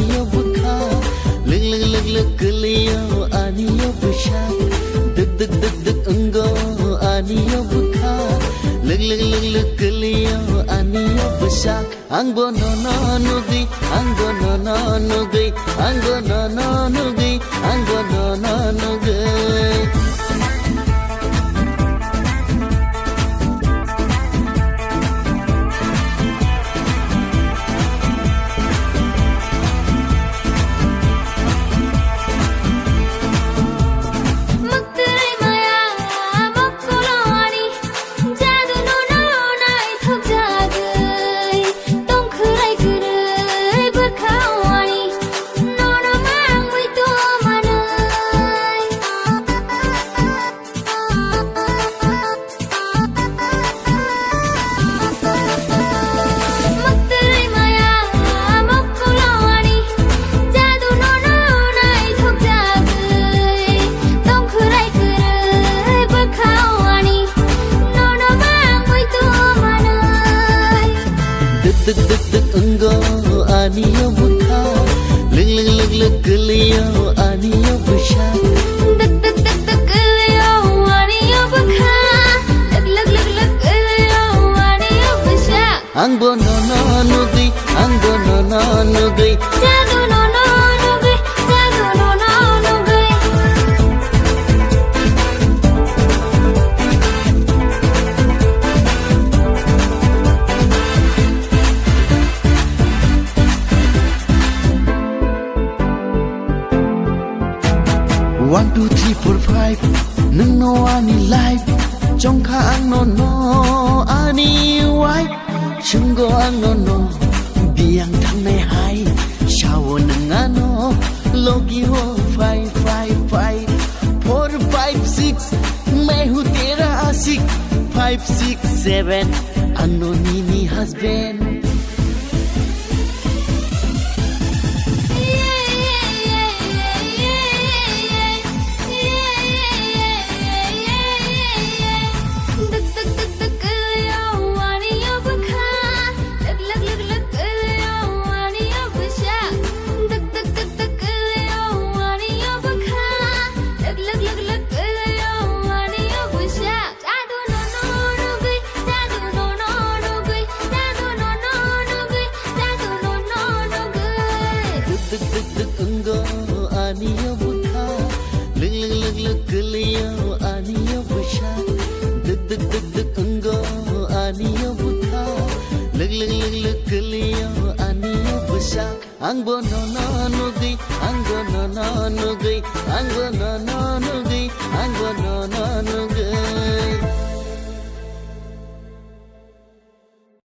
aniyo bukha lig lig lig lig kliyo aniyo bushak dik dik dik dik ungo aniyo bukha lig lig lig lig kliyo aniyo bushak angbo no no nugi angbo no no nugi angbo no no nugi angbo no no nugi dik dik dik ungo aniyo bukha lig lig lig lig kliyo aniyo bushak dik dik dik dik kliyo aniyo bukha lig lig lig lig kliyo aniyo bushak angbo no no nugi angbo no no nugi jadu no no nugi jadu no no nugi 1 2 3 4 5 nung no ani life trong kha ang no no ani wai chung go ang no no biang thang nei hai shawo nang ano logi ho 5 5 5 4 5 6 मैं हूँ तेरा आशिक 5 6 7 अनोनी husband aniyo bukha lig lig lig lig kliyo aniyo bushak dik dik dik dik ungo aniyo bukha lig lig lig lig kliyo aniyo bushak angbo no no nugi angbo no no nugi angbo no no nugi angbo no no nugi